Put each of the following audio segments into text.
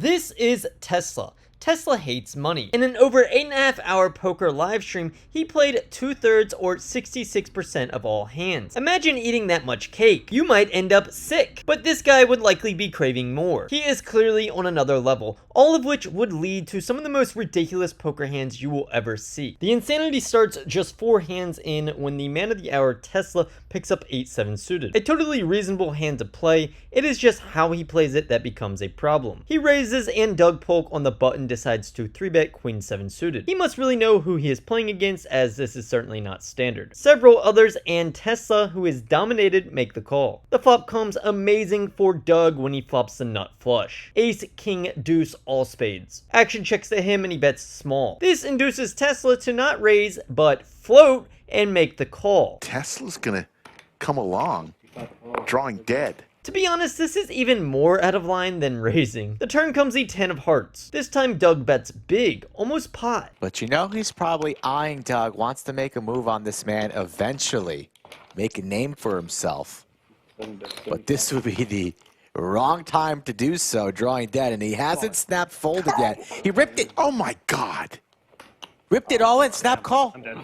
This is Tesla. Tesla hates money. In an over 8.5-hour poker live stream, he played 2/3 or 66% of all hands. Imagine eating that much cake. You might end up sick. But this guy would likely be craving more. He is clearly on another level, all of which would lead to some of the most ridiculous poker hands you will ever see. The insanity starts just 4 hands in when the man of the hour Tesla picks up 8-7 suited. A totally reasonable hand to play. It is just how he plays it that becomes a problem. He raises and Doug Polk on the button decides to 3-bet Queen 7 suited. He must really know who he is playing against, as this is certainly not standard. Several others and Tesla, who is dominated, make the call. The flop comes amazing for Doug when he flops the nut flush. Ace, king, deuce, all spades. Action checks to him and he bets small. This induces Tesla to not raise, but float and make the call. Tesla's gonna come along, drawing dead. To be honest, this is even more out of line than raising. The turn comes the 10 of hearts. This time Doug bets big, almost pot. But you know he's probably eyeing Doug, wants to make a move on this man eventually. Make a name for himself. But this would be the wrong time to do so, drawing dead, and he hasn't snapped folded yet. He ripped it. Oh my God. Ripped it all in, snap call. I'm dead.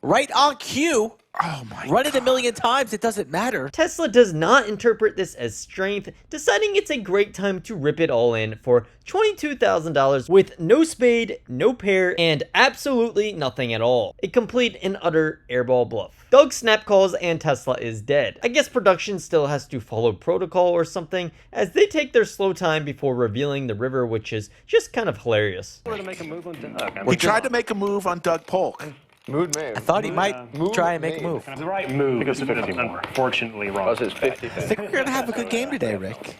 Right on cue. Oh my Run it God. a million times, it doesn't matter. Tesla does not interpret this as strength, deciding it's a great time to rip it all in for $22,000 with no spade, no pair, and absolutely nothing at all. A complete and utter airball bluff. Doug snap calls and Tesla is dead. I guess production still has to follow protocol or something, as they take their slow time before revealing the river, which is just kind of hilarious. To make a move on okay. He tried to make a move on Doug Polk. Mood man. I thought he might try and make a move. The right move because it's unfortunately wrong. Plus it's 50. I think we're gonna have a good game today, Rick.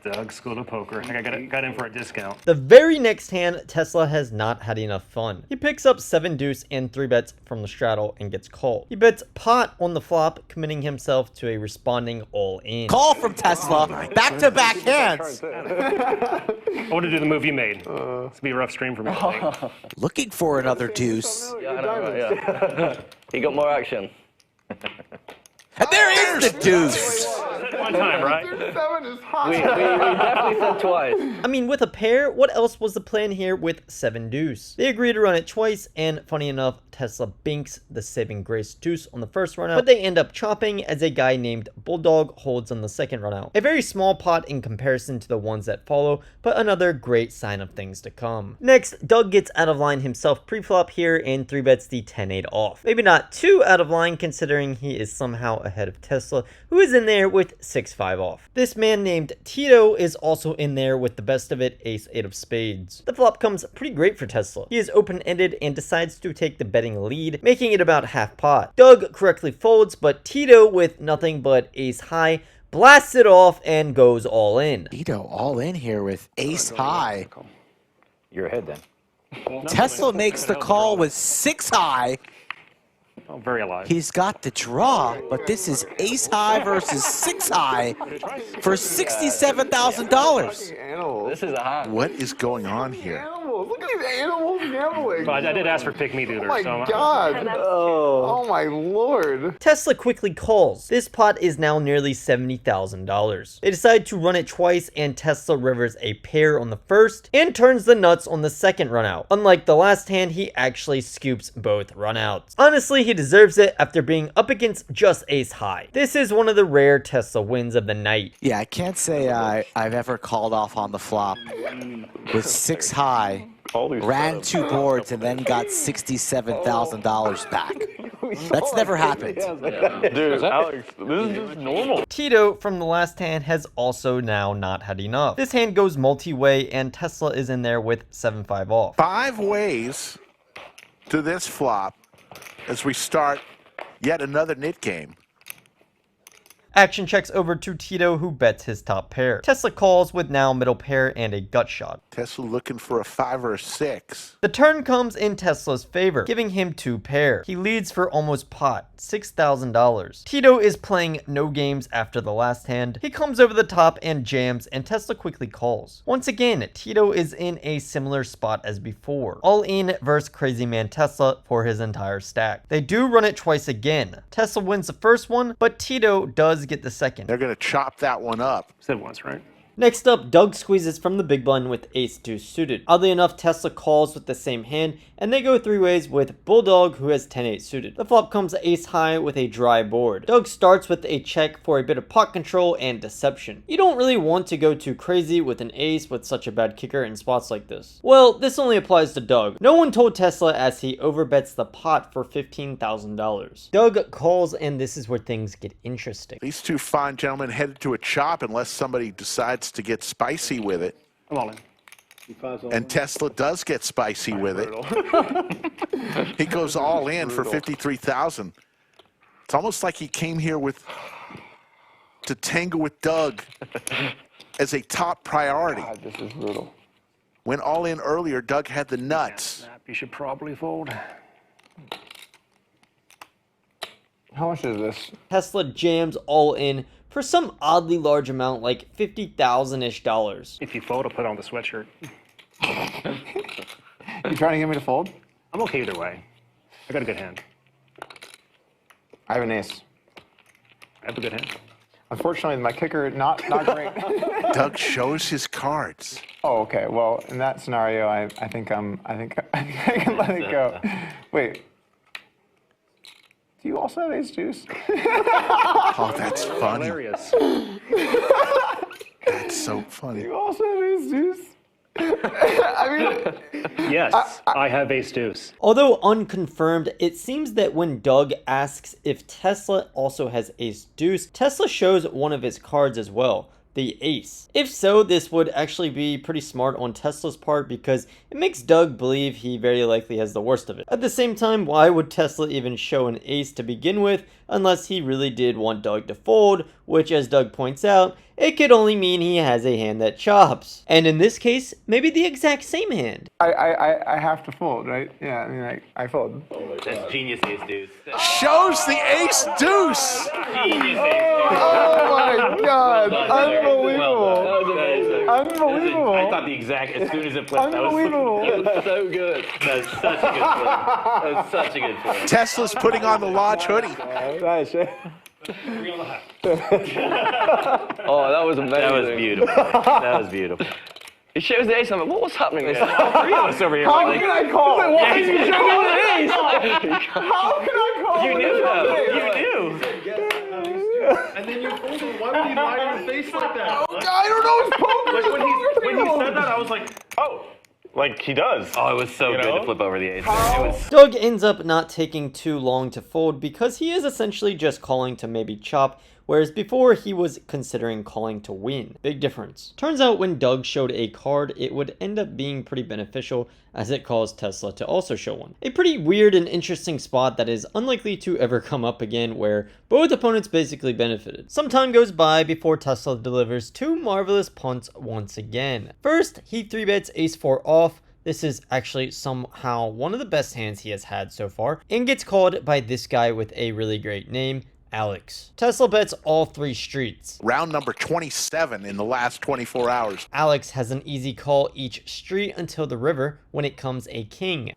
The Doug School of Poker. I think I got in for a discount. The very next hand, Tesla has not had enough fun. He picks up 7 deuce and 3 bets from the straddle and gets called. He bets pot on the flop, committing himself to a responding all-in. Call from Tesla, back-to-back hands. I want to do the move you made. It's be a rough stream for me. I think. Looking for another deuce. Yeah, I know, yeah. He got more action. And there is the deuce. One time, right? We definitely said twice. I mean, with a pair, what else was the plan here with 7 deuce? They agree to run it twice, and funny enough, Tesla binks the saving grace deuce on the first run out, but they end up chopping as a guy named Bulldog holds on the second run out. A very small pot in comparison to the ones that follow, but another great sign of things to come. Next, Doug gets out of line himself pre-flop here and 3-bets the 10-8 off. Maybe not too out of line considering he is somehow ahead of Tesla, who is in there with 6-5 off. This man named Tito is also in there with the best of it, ace-8 of spades. The flop comes pretty great for Tesla. He is open-ended and decides to take the betting lead, making it about half pot. Doug correctly folds, but Tito, with nothing but ace-high, blasts it off and goes all in. Tito all in here with ace high. You're ahead then. Tesla makes the call with 6 high. Oh, very alive. He's got the draw, but this is ace high versus 6 high for $67,000. This is a high. What is going on here? Animals. Look at these animals gambling. But I did ask for pick me duder. Oh my so God. Oh my Lord. Tesla quickly calls. This pot is now nearly $70,000. They decide to run it twice and Tesla rivers a pair on the first and turns the nuts on the second run out. Unlike the last hand, he actually scoops both run outs. Honestly, he deserves it after being up against just ace high. This is one of the rare Tesla wins of the night. Yeah, I can't say I've ever called off on the flop with 6 high, ran 2 boards, and then got $67,000 back. That's never happened. Dude, Alex, this is just normal. Tito from the last hand has also now not had enough. This hand goes multi-way and Tesla is in there with 7-5 off. 5 ways to this flop as we start yet another knit game. Action checks over to Tito, who bets his top pair. Tesla calls with now middle pair and a gut shot. Tesla looking for a 5 or a 6. The turn comes in Tesla's favor, giving him 2 pair. He leads for almost pot, $6,000. Tito is playing no games after the last hand. He comes over the top and jams, and Tesla quickly calls. Once again, Tito is in a similar spot as before. All in versus Crazy Man Tesla for his entire stack. They do run it twice again. Tesla wins the first one, but Tito does get the second. They're going to chop that one up. said once, right? Next up, Doug squeezes from the big blind with ace deuce suited. Oddly enough, Tesla calls with the same hand, and they go three ways with Bulldog, who has 10-8 suited. The flop comes ace high with a dry board. Doug starts with a check for a bit of pot control and deception. You don't really want to go too crazy with an ace with such a bad kicker in spots like this. Well, this only applies to Doug. No one told Tesla as he overbets the pot for $15,000. Doug calls, and this is where things get interesting. These two fine gentlemen headed to a chop unless somebody decides to get spicy with it. I'm all in. And Tesla does get spicy with it. He goes all in for $53,000. It's almost like he came here to tangle with Doug as a top priority. God, this is brutal. Went all in earlier. Doug had the nuts. Snap, you should probably fold. How much is this? Tesla jams all in for some oddly large amount, like $50,000-ish dollars. If you fold, I'll put on the sweatshirt. You trying to get me to fold? I'm okay either way. I got a good hand. I have an ace. I have a good hand. Unfortunately, my kicker not great. Doug shows his cards. Oh, okay. Well, in that scenario, I think I can let it go. Wait. Do you also have ace deuce? Oh, that's funny. Hilarious. That's so funny. You also have ace deuce? I mean, Yes, I have ace deuce. Although unconfirmed, it seems that when Doug asks if Tesla also has ace deuce, Tesla shows one of his cards as well, the ace. If so, this would actually be pretty smart on Tesla's part because it makes Doug believe he very likely has the worst of it. At the same time, why would Tesla even show an ace to begin with unless he really did want Doug to fold, which, as Doug points out, it could only mean he has a hand that chops. And in this case, maybe the exact same hand. I have to fold, right? Yeah, I mean, I fold. That's genius ace deuce. Shows the ace deuce. Genius ace deuce. Oh my God! Unbelievable! That was amazing. Unbelievable! I thought the exact, as soon as it flipped, Unbelievable! that was so good. That was such a good flip. That was such a good flip. Tesla's putting on the Lodge hoodie. Nice. Oh, that was amazing. That was beautiful. That was beautiful. He shows the ace. I'm like, what was happening there? All three of us over here. How can I call? Yeah, you showed him the ace. How can I call? You knew though. You knew. And then you folded. Why would he lie to your face like that? I don't know. It's poker. Like when he said that, I was like, oh, like he does. Oh, it was so good to flip over the ace. It was Doug ends up not taking too long to fold because he is essentially just calling to maybe chop, whereas before he was considering calling to win. Big difference. Turns out when Doug showed a card, it would end up being pretty beneficial as it caused Tesla to also show one. A pretty weird and interesting spot that is unlikely to ever come up again where both opponents basically benefited. Some time goes by before Tesla delivers two marvelous punts once again. First, he 3-bets ace-4 off. This is actually somehow one of the best hands he has had so far, and gets called by this guy with a really great name, Alex. Tesla bets all three streets. Round number 27 in the last 24 hours. Alex has an easy call each street until the river when it comes a king.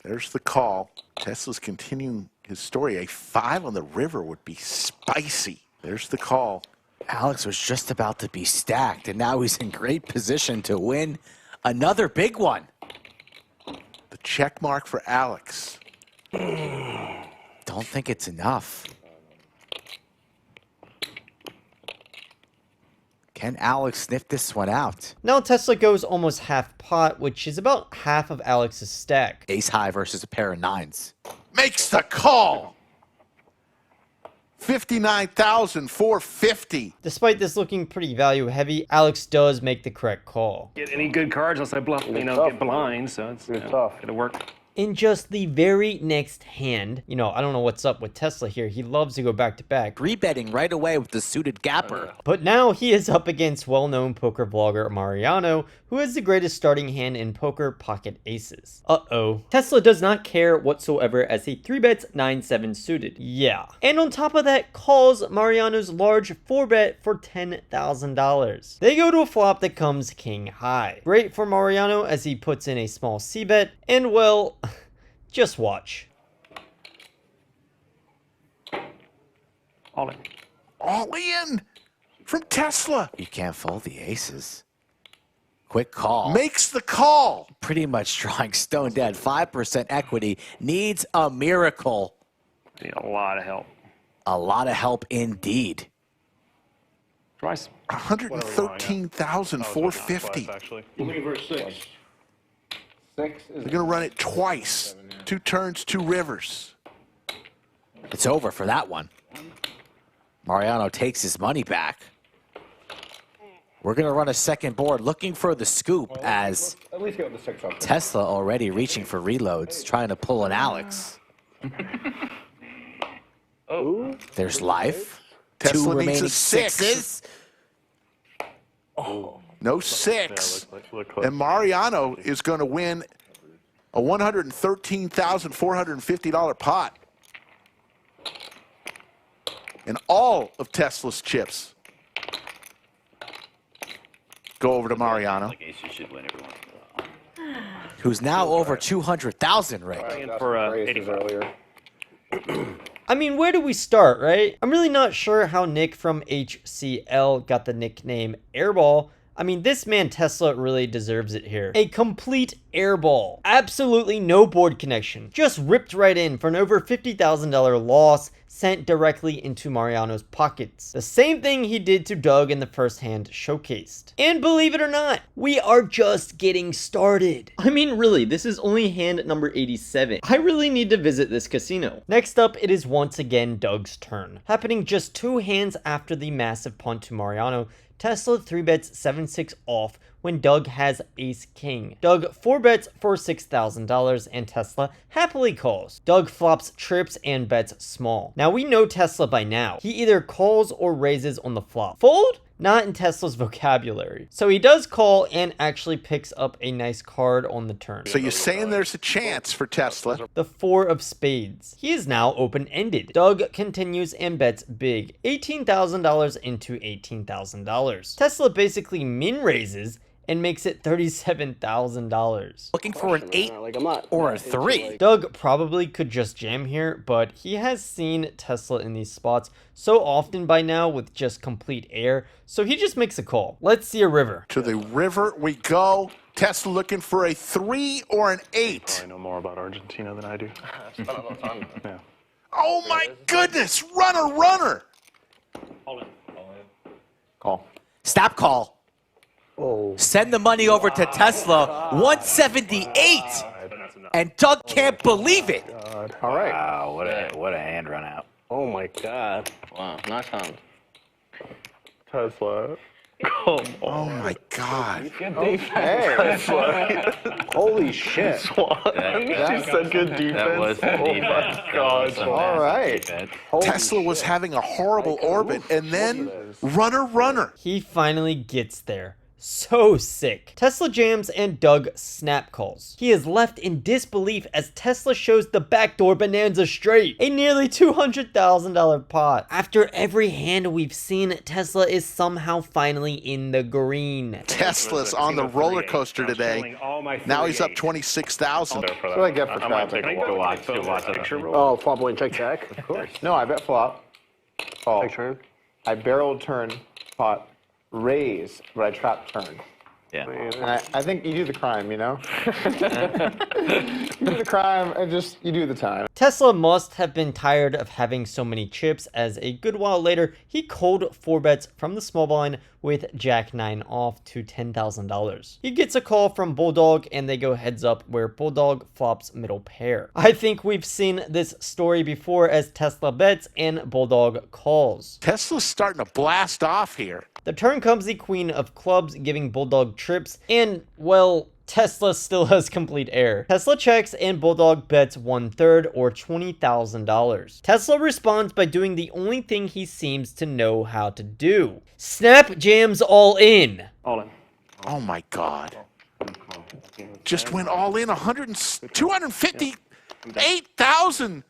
There's the call. Tesla's continuing his story. A 5 on the river would be spicy. There's the call. Alex was just about to be stacked, and now he's in great position to win another big one. The check mark for Alex. Don't think it's enough. Can Alex sniff this one out? Now Tesla goes almost half pot, which is about half of Alex's stack. Ace high versus a pair of nines. Makes the call. $59,450. Despite this looking pretty value heavy, Alex does make the correct call. Get any good cards unless I bluff, get blind, so it's tough. It'll work. In just the very next hand, I don't know what's up with Tesla here. He loves to go back to back. 3-betting right away with the suited gapper. But now he is up against well-known poker vlogger Mariano, who has the greatest starting hand in poker, pocket aces. Uh-oh. Tesla does not care whatsoever as he 3-bets 9-7 suited. Yeah. And on top of that, calls Mariano's large 4-bet for $10,000. They go to a flop that comes king high. Great for Mariano as he puts in a small c-bet, and well, just watch. All in. All in from Tesla. You can't fold the aces. Quick call. Makes the call. Pretty much drawing stone dead. 5% equity. Needs a miracle. Need a lot of help. A lot of help indeed. Twice. 113,450. Actually. Looking for a 6. 6 is They're going to run it twice. 2 turns, 2 rivers. It's over for that one. Mariano takes his money back. We're going to run a second board looking for the scoop as at least get the 6 up. Tesla already reaching for reloads, trying to pull an Alex. Oh. There's life. Tesla 2 needs remaining a 6. sixes. No 6. Look close. And Mariano is going to win a $113,450 pot. And all of Tesla's chips go over to Mariano. Like aces should win every once in a while. Who's now over 200,000 right now. In for 85. earlier. I mean, where do we start, right? I'm really not sure how Nick from HCL got the nickname Airball. I mean, this man Tesla really deserves it here. A complete airball. Absolutely no board connection. Just ripped right in for an over $50,000 loss sent directly into Mariano's pockets. The same thing he did to Doug in the first hand showcased. And believe it or not, we are just getting started. I mean, really, this is only hand number 87. I really need to visit this casino. Next up, it is once again Doug's turn. Happening just 2 hands after the massive punt to Mariano, Tesla 3-bets 7-6 off when Doug has ace-king. Doug 4-bets for $6,000 and Tesla happily calls. Doug flops trips and bets small. Now we know Tesla by now. He either calls or raises on the flop. Fold? Not in Tesla's vocabulary. So he does call and actually picks up a nice card on the turn. So you're saying there's a chance for Tesla. The 4 of spades. He is now open-ended. Doug continues and bets big. $18,000 into $18,000. Tesla basically min raises and makes it $37,000. Looking for an 8 or a 3. Doug probably could just jam here, but he has seen Tesla in these spots so often by now with just complete air, so he just makes a call. Let's see a river. To the river we go. Tesla looking for a 3 or an 8. I know more about Argentina than I do. Yeah. Oh my goodness! Runner, runner! Call. Stop call. Send the money over to Tesla. 178. And Doug can't believe it. All right. Wow, what a hand run out. Oh my god. Wow, nice hand. Tesla. Oh my God. Hey. Holy shit. She said good defense. That was good defense. God. All right. Tesla was having a horrible orbit, and then runner, runner. He finally gets there. So sick. Tesla jams and Doug snap calls. He is left in disbelief as Tesla shows the backdoor bonanza straight. A nearly $200,000 pot. After every hand we've seen, Tesla is somehow finally in the green. Tesla's on the roller coaster today. Now he's up 26,000. That's what I get for I might trapping. take a Go watch. watch the picture. Oh, flop win, check check. Of course. No, I bet flop. Call. Check turn. I barreled turn, pot, raise, but I trap turn. Yeah. And I think you do the crime, you know? You do the crime and just, you do the time. Tesla must have been tired of having so many chips as a good while later, he called 4-bets from the small blind with Jack 9 off to $10,000. He gets a call from Bulldog and they go heads up where Bulldog flops middle pair. I think we've seen this story before as Tesla bets and Bulldog calls. Tesla's starting to blast off here. The turn comes the queen of clubs giving Bulldog trips and, well, Tesla still has complete air. Tesla checks and Bulldog bets 1/3 or $20,000. Tesla responds by doing the only thing he seems to know how to do. Snap jams all in. All in. Oh my God. Just went all in 258,000.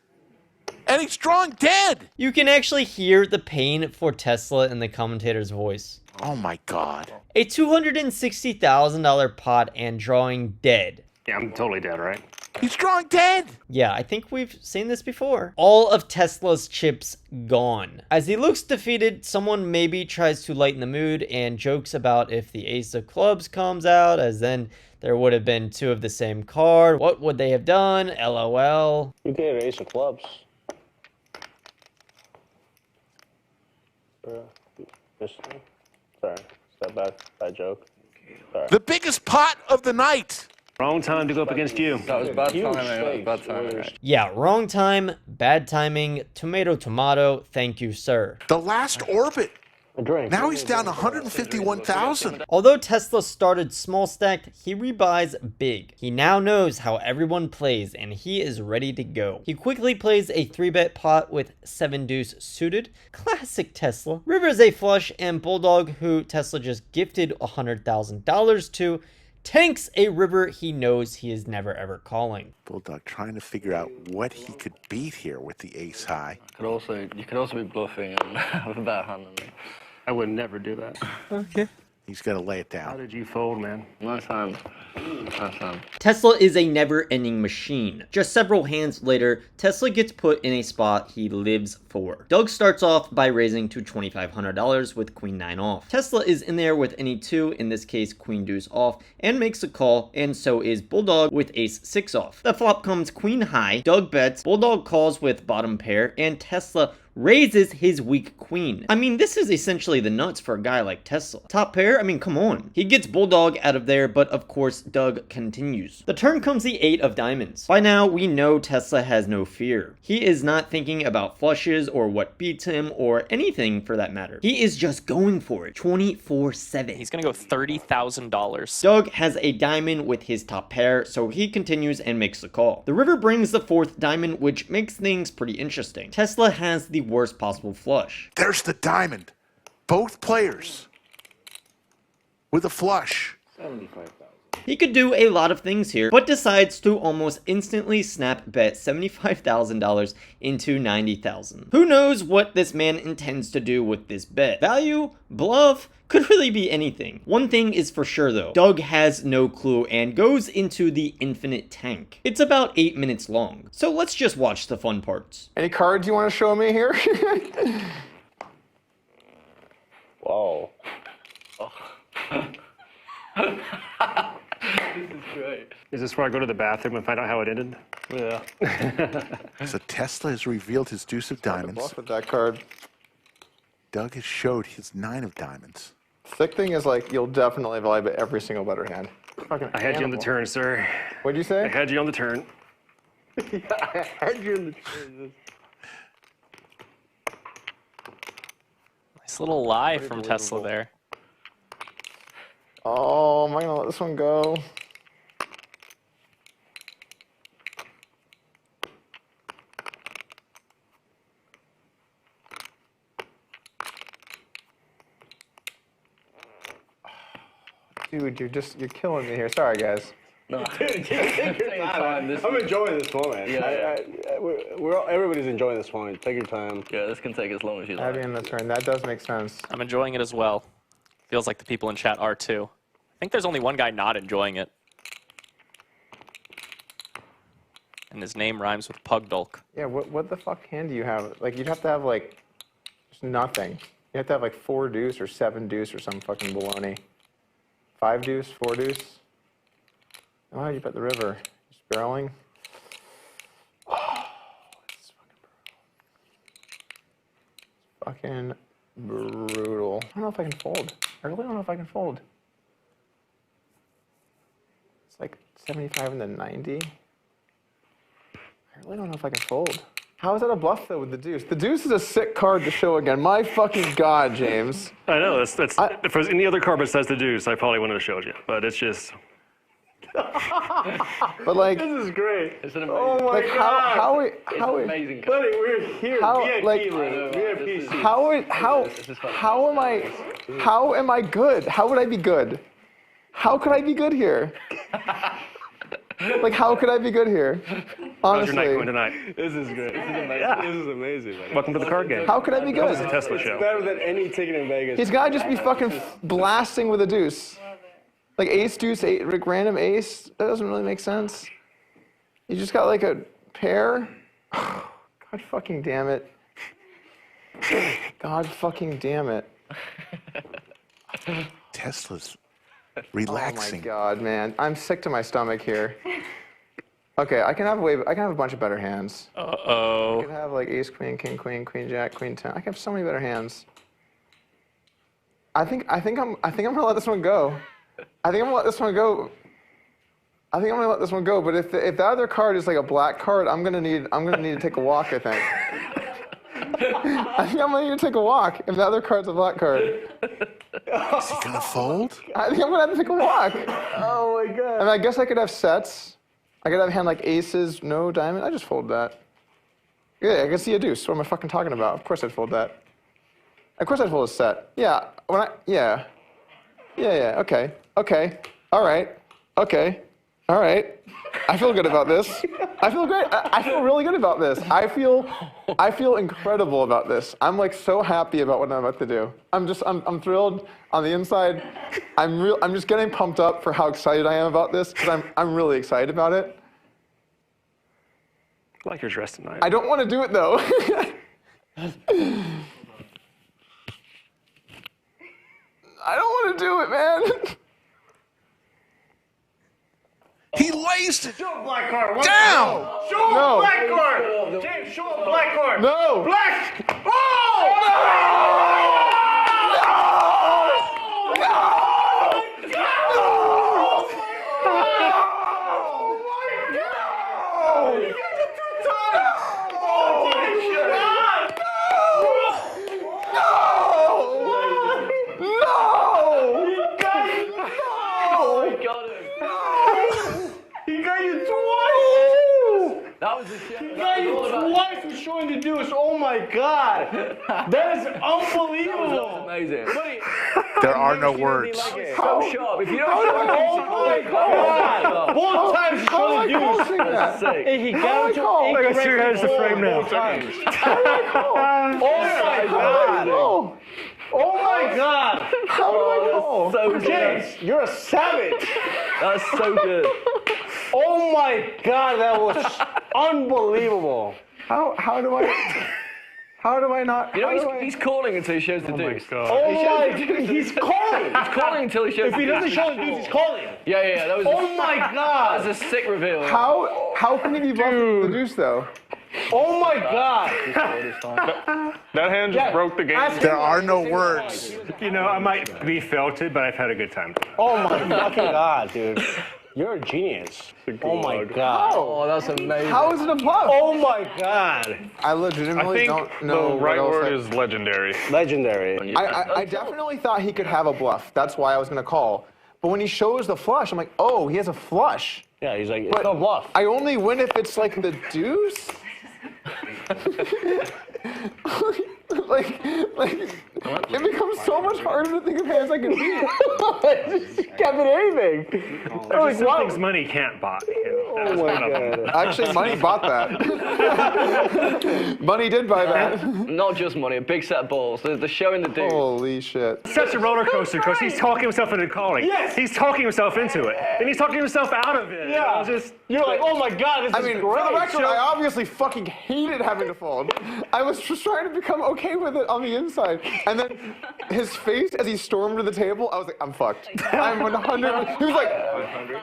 And he's drawing dead. You can actually hear the pain for Tesla in the commentator's voice. Oh my God. A $260,000 pot and drawing dead. Yeah, I'm totally dead, right? He's drawing dead. Yeah, I think we've seen this before. All of Tesla's chips gone. As he looks defeated, someone maybe tries to lighten the mood and jokes about if the ace of clubs comes out, as then there would have been two of the same card. What would they have done? LOL. You gave ace of clubs. Sorry, is that bad joke? Sorry. The biggest pot of the night. Wrong time to go up against you. That was bad timing. Bad timing. Right? Yeah, wrong time, bad timing, tomato, thank you, sir. The last orbit. A drink. Now he's down 151,000. Although Tesla started small stacked, he rebuys big. He now knows how everyone plays and he is ready to go. He quickly plays a 3-bet pot with 7 deuce suited. Classic Tesla. River is a flush and Bulldog, who Tesla just gifted $100,000 to, tanks a river he knows he is never ever calling. Bulldog trying to figure out what he could beat here with the ace high. You could also be bluffing and have a bad hand on me. I would never do that. Okay. He's got to lay it How down. did you fold, man? Nice hand. Nice hand. Tesla is a never-ending machine. Just several hands later, Tesla gets put in a spot he lives for. Doug starts off by raising to $2,500 with queen 9 off. Tesla is in there with any 2, in this case queen deuce off, and makes a call, and so is Bulldog with ace 6 off. The flop comes queen high, Doug bets, Bulldog calls with bottom pair, and Tesla raises his weak queen. I mean, this is essentially the nuts for a guy like Tesla. Top pair? I mean, come on. He gets Bulldog out of there, but of course, Doug continues. The turn comes the 8 of diamonds. By now, we know Tesla has no fear. He is not thinking about flushes or what beats him or anything for that matter. He is just going for it 24/7. He's gonna go $30,000. Doug has a diamond with his top pair, so he continues and makes the call. The river brings the 4th diamond, which makes things pretty interesting. Tesla has the worst possible flush. There's the diamond. Both players with a flush. 75,000. He could do a lot of things here, but decides to almost instantly snap bet $75,000 into $90,000. Who knows what this man intends to do with this bet? Value? Bluff? Could really be anything. One thing is for sure though, Doug has no clue and goes into the infinite tank. It's about 8 minutes long, so let's just watch the fun parts. Any cards you want to show me here? Whoa. Oh. This is great. Is this where I go to the bathroom and find out how it ended? Yeah. So Tesla has revealed his deuce of diamonds. Bluff with that card. Doug has showed his 9 of diamonds. Sick thing is, like, you'll definitely value bet every single better hand. Fucking I had you on the animal. turn, sir. What'd you I say? had you on the turn. I had you in the turn. Nice little lie from Tesla there. Oh, am I gonna let this one go? Dude, you're killing me here. Sorry, guys. No, dude, take your time. I'm enjoying this moment. Yeah. Everybody's enjoying this moment. Take your time. Yeah, this can take as long as you Heavy like. in the turn. That does make sense. I'm enjoying it as well. Feels like the people in chat are too. I think there's only one guy not enjoying it. And his name rhymes with Pugdulk. Yeah, what the fuck hand do you have? Like, you'd have to have, like, just nothing. You have to have, like, 4 deuce or 7 deuce or some fucking baloney. 5 deuce, 4 deuce. Oh, you bet the river. Just barreling. Oh, it's fucking brutal. I don't know if I can fold. I really don't know if I can fold. It's like 75 and then 90. I really don't know if I can fold. How is that a bluff, though, with the deuce? The deuce is a sick card to show again. My fucking God, James. I know, if there's any other card besides the deuce, I probably wouldn't have showed you. But it's just... But, like... This is great. It's an amazing. Oh my Like, God. how amazing. Buddy, we're here. How, VIP like- room. VIP seat. how am I good? How would I be good? How could I be good here? Like, how could I be good here? How's your night Honestly, going tonight? This is great. This is amazing. Yeah. This is amazing, man. Welcome to the card game. how could I be This is a good? Tesla It's show. better than any ticket in Vegas. He's gotta just be fucking blasting with a deuce. Like ace, deuce, eight, like random ace. That doesn't really make sense. You just got like a pair? God fucking damn it. God fucking damn it. Tesla's Oh relaxing. my God, man. I'm sick to my stomach here. Okay, I can have a bunch of better hands. I Uh-oh. can have like ace, queen, king, queen, queen, jack, queen, 10. I can have so many better hands. I think I'm gonna let this one go. I think I'm gonna let this one go. But if the other card is like a black card, I'm gonna need to take a walk, I think. I think I'm gonna need to take a walk if the other card's a black card. Is he gonna fold? I think I'm gonna have to take a walk. Oh my God. And I guess I could have sets. I could have a hand like aces, no diamond. I just fold that. Yeah, I can see a deuce. What am I fucking talking about? Of course I'd fold that. Of course I'd fold a set. Yeah. Yeah. Okay. All right. Okay. All right. I feel good about this. I feel great. I feel really good about this. I feel incredible about this. I'm like so happy about what I'm about to do. I'm thrilled on the inside. I'm just getting pumped up for how excited I am about this because I'm really excited about it. I like your dress tonight. I don't want to do it though. I don't want to do it, man. He laced it Show a black card. down. Show a No. black card. James, show a black card. No. Black. Oh! He got you twice! That was the shit. He got you twice for showing the deuce. Oh my God. That is unbelievable. Amazing. There are no words. So sharp. If you don't show the Oh my God. Both times he How am I showed the calling deuce. that? And he How got am I it to calling? I got two heads to frame now. both times. Oh Oh my God. Oh, Oh my God. how do I call? so good. James, you're a savage. That's so good. Oh my God, that was unbelievable. How do I not? You know, he's calling until he shows the Oh my deuce. God. Oh my, he's calling. He's calling until he shows If the he deuce. doesn't show the deuce, he's calling. Yeah, that was Oh my that God. was a sick reveal. How can he be bluffing the deuce though? Oh my God. That hand just Yeah. broke the game. There are no words. You know, I might be felted, but I've had a good time. Oh my fucking God, dude. You're a genius. Oh my God. Oh, that's amazing. How is it a bluff? Oh my God. I I legitimately think don't know the what right else word I- is legendary. Legendary. I definitely thought he could have a bluff. That's why I was gonna call. But when he shows the flush, I'm like, oh, he has a flush. Yeah, he's like, it's But no bluff. I only win if it's like the deuce. like, it becomes so much harder to think of hands I can beat. Can't do anything. There's just some things money can't buy. Oh my God. Actually, Money bought that. Money did buy that. Not just money, a big set of balls. The show in the deuce. Holy shit. Such a roller coaster because he's talking himself into calling. Yes. He's talking himself into it. Then he's talking himself out of it. Yeah. I was just, You're like, oh my God, this I is mean, great. for the record, I obviously fucking hated having to fold. I was just trying to become okay with it on the inside. And then his face as he stormed to the table, I was like, I'm fucked. I'm 100. He was like,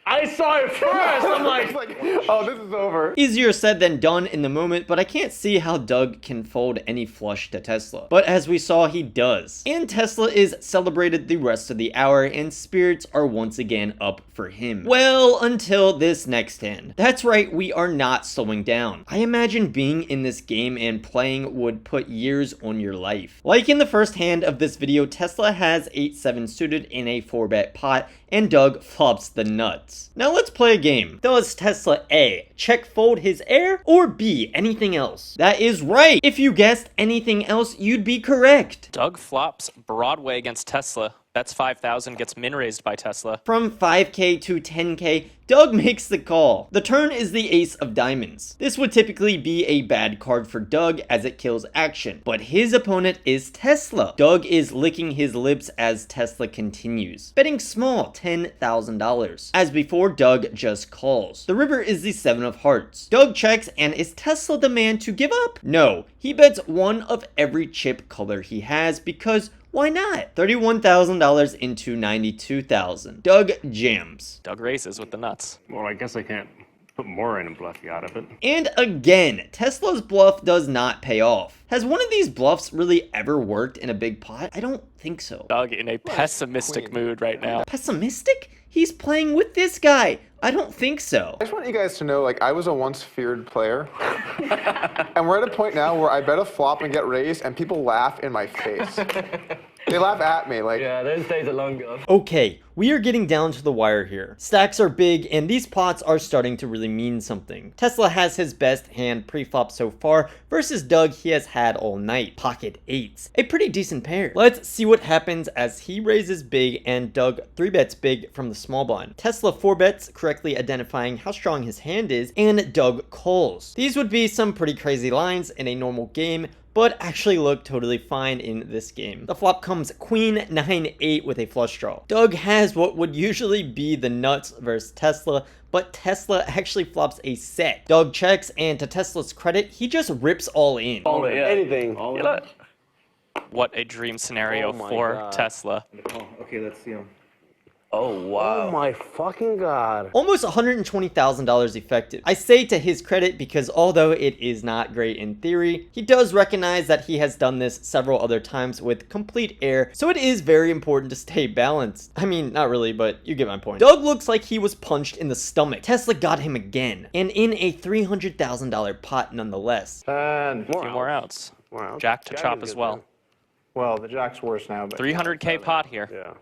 I saw it first. I'm like, oh, this is over. Easier said than done in the moment, but I can't see how Doug can fold any flush to Tesla. But as we saw, he does. And Tesla is celebrated the rest of the hour, and spirits are once again up for him. Well, until this next hand. That's right, we are not slowing down. I imagine being in this game and playing would put years on your life. Like in the first hand of this video, Tesla has 8-7 suited in a 4-bet pot, and Doug flops the nuts. Now let's play a game. Does Tesla A, check fold his air, or B, anything else? That is right! If you guessed anything else, you'd be correct. Doug flops Broadway against Tesla. Bets 5,000, gets min raised by Tesla. From 5K to 10K, Doug makes the call. The turn is the ace of diamonds. This would typically be a bad card for Doug as it kills action, but his opponent is Tesla. Doug is licking his lips as Tesla continues, betting small, $10,000. As before, Doug just calls. The river is the 7 of hearts. Doug checks, and is Tesla the man to give up? No, he bets one of every chip color he has because why not? $31,000 into $92,000. Doug jams. Doug raises with the nuts. Well, I guess I can't put more in and bluff you out of it. And again, Tesla's bluff does not pay off. Has one of these bluffs really ever worked in a big pot? I don't think so. Doug in a pessimistic mood right now. Pessimistic? He's playing with this guy. I don't think so. I just want you guys to know, like, I was a once feared player. And we're at a point now where I bet a flop and get raised, and people laugh in my face. They laugh at me, like... Yeah, those days are long gone. Okay, we are getting down to the wire here. Stacks are big, and these pots are starting to really mean something. Tesla has his best hand pre-flop so far, versus Doug he has had all night. Pocket eights. A pretty decent pair. Let's see what happens as he raises big, and Doug 3-bets big from the small blind. Tesla 4-bets, correctly identifying how strong his hand is, and Doug calls. These would be some pretty crazy lines in a normal game, but actually look totally fine in this game. The flop comes queen 9-8 with a flush draw. Doug has what would usually be the nuts versus Tesla, but Tesla actually flops a set. Doug checks, and to Tesla's credit, he just rips all in. All in, yeah. Anything. All in. What a dream scenario Oh my for God. Tesla. Oh, okay, let's see him. Oh, wow. Oh my fucking God. Almost $120,000 effective. I say to his credit because although it is not great in theory, he does recognize that he has done this several other times with complete air, so it is very important to stay balanced. I mean, not really, but you get my point. Doug looks like he was punched in the stomach. Tesla got him again, and in a $300,000 pot nonetheless. And A few more outs. wow. Jack to Jack chop is as good, well. man. Well, the jack's worse now, but 300K pot here. Yeah.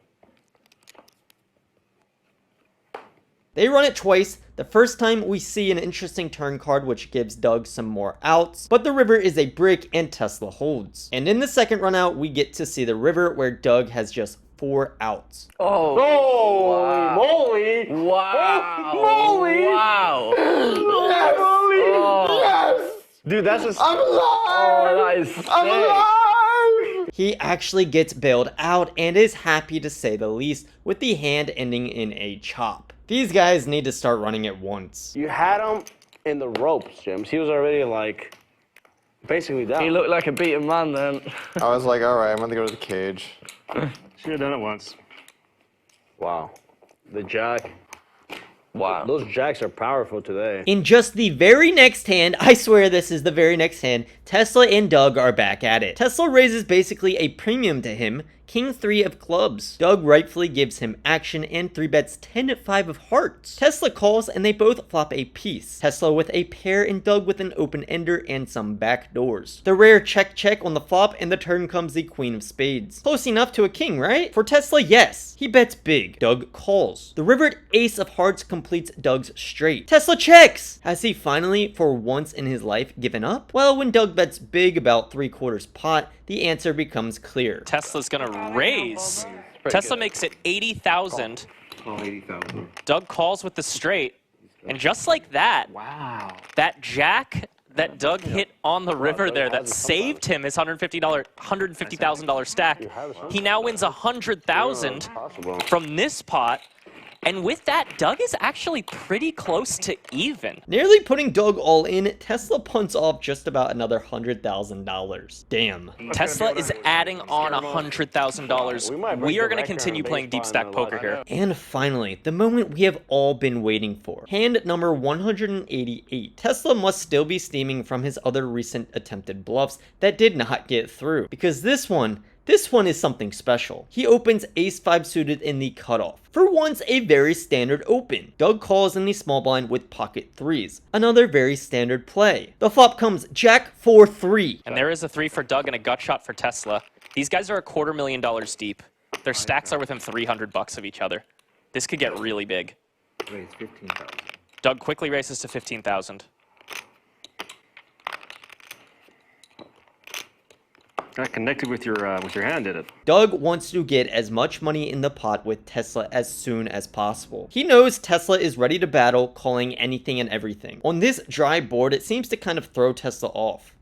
They run it twice. The first time we see an interesting turn card which gives Doug some more outs, but the river is a brick and Tesla holds. And in the second run out, we get to see the river where Doug has just 4 outs. Oh. Holy moly! Wow. Holy moly! Wow. Yes! Oh. Yes! Dude, that's just... I'm alive! Oh, that is sick. I'm alive! He actually gets bailed out and is happy to say the least, with the hand ending in a chop. These guys need to start running at once. You had him in the ropes, James. He was already, like, basically down. He looked like a beaten man then. I was like, all right, I'm gonna go to the cage. Should have done it once. Wow. The jack. Wow. Those jacks are powerful today. In just the very next hand, I swear this is the very next hand, Tesla and Doug are back at it. Tesla raises basically a premium to him, King 3 of clubs. Doug rightfully gives him action and 3-bets 10-5 of hearts. Tesla calls and they both flop a piece. Tesla with a pair and Doug with an open ender and some back doors. The rare check on the flop, and the turn comes the queen of spades. Close enough to a king, right? For Tesla, yes. He bets big. Doug calls. The rivered ace of hearts completes Doug's straight. Tesla checks! Has he finally, for once in his life, given up? Well, when Doug bets big about 3/4 pot, the answer becomes clear. Tesla's gonna raise. Tesla makes it 80,000. Oh, 80,000. Doug calls with the straight, and just like that, Wow. that jack that Doug hit on the river there that saved him his $150,000 stack, he now wins 100,000 Possible. from this pot. And with that, Doug is actually pretty close to even. Nearly putting Doug all in, Tesla punts off just about another $100,000. Damn. Tesla is adding on $100,000. We are going to continue playing deep stack poker here. And finally, the moment we have all been waiting for. Hand number 188. Tesla must still be steaming from his other recent attempted bluffs that did not get through, because this one is something special. He opens ace-5 suited in the cutoff. For once, a very standard open. Doug calls in the small blind with pocket 3s. Another very standard play. The flop comes jack 4-3. And there is a 3 for Doug and a gut shot for Tesla. These guys are $250,000 deep. Their stacks are within $300 of each other. This could get really big. Wait, it's 15,000. Doug quickly races to 15,000. Got connected with your hand, did it? Doug wants to get as much money in the pot with Tesla as soon as possible. He knows Tesla is ready to battle, calling anything and everything. On this dry board, it seems to kind of throw Tesla off.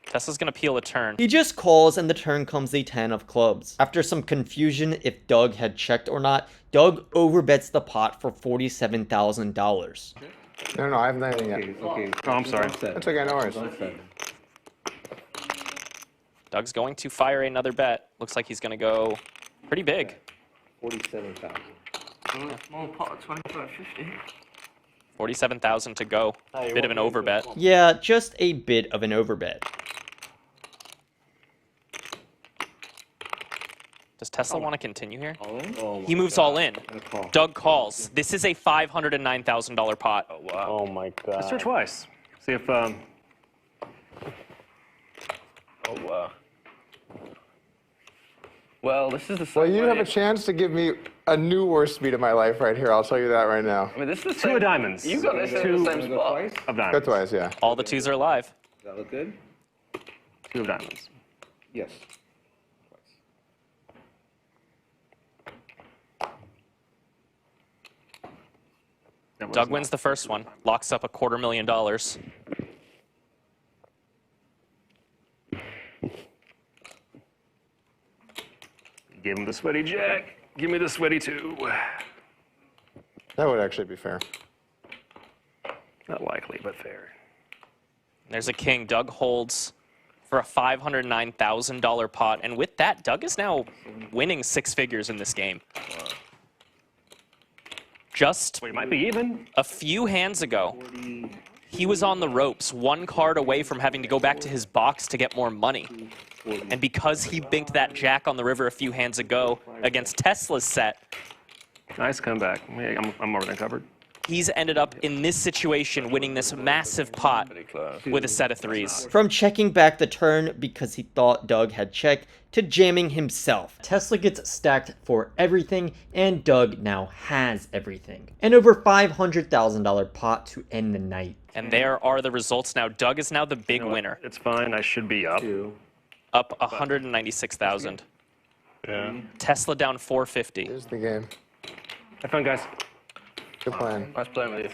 Tesla's gonna peel a turn. He just calls and the turn comes the 10 of clubs. After some confusion if Doug had checked or not, Doug overbets the pot for $47,000. No, I haven't done anything yet. Okay. Oh, I'm sorry. That's okay, no worries. Doug's going to fire another bet. Looks like he's gonna go pretty big. 47,000. Small pot of 25.50. 47,000 to go. Bit of an overbet. Yeah, just a bit of an overbet. Does Tesla want to continue here? All in? Oh He moves all in. call. Doug calls. This is a $509,000 pot. Oh, wow. Oh my god. Let's try twice. See if Oh, wow. Well, this is the same Well, you have way- a chance to give me a new worst beat of my life right here. I'll tell you that right now. I mean, this is the two same. of diamonds. You got this in the same spot. Of Go diamonds. twice, yeah. All the twos are alive. Does that look good? Two of diamonds. Yes. That was Doug not- wins the first one. Locks up $250,000. Give him the sweaty jack. Give me the sweaty two. That would actually be fair. Not likely, but fair. There's a king. Doug holds for a $509,000 pot. And with that, Doug is now winning six figures in this game. Just Well, it might be even. a few hands ago, he was on the ropes, one card away from having to go back to his box to get more money. And because he binked that jack on the river a few hands ago against Tesla's set, Nice comeback. Yeah, I'm more than covered. he's ended up in this situation winning this massive pot Pretty close. with a set of threes. From checking back the turn because he thought Doug had checked to jamming himself. Tesla gets stacked for everything and Doug now has everything. An over $500,000 pot to end the night. And there are the results now. Doug is now the big winner, It's fine. I should be up. up 196,000. Yeah. Tesla down 450. Here's the game. Have fun, guys. Good plan. Nice playing with you.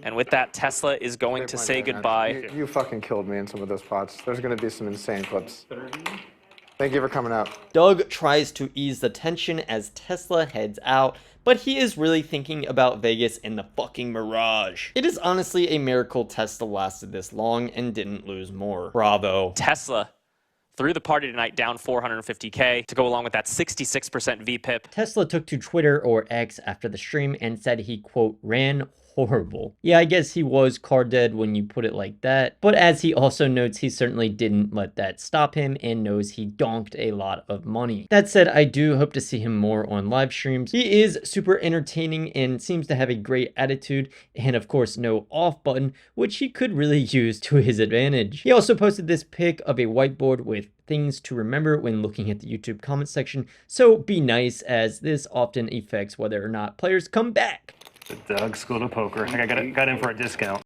And with that, Tesla is going to say goodbye. You fucking killed me in some of those pots. There's going to be some insane clips. Thank you for coming out. Doug tries to ease the tension as Tesla heads out, but he is really thinking about Vegas and the fucking Mirage. It is honestly a miracle Tesla lasted this long and didn't lose more. Bravo. Tesla threw the party tonight down 450K to go along with that 66% VPIP. Tesla took to Twitter or X after the stream and said he, quote, ran horrible. Yeah, I guess he was card dead when you put it like that. But as he also notes, he certainly didn't let that stop him and knows he donked a lot of money. That said, I do hope to see him more on live streams. He is super entertaining and seems to have a great attitude and of course no off button, which he could really use to his advantage. He also posted this pic of a whiteboard with things to remember when looking at the YouTube comment section, so be nice as this often affects whether or not players come back. The Doug School of Poker. I think I got in for a discount.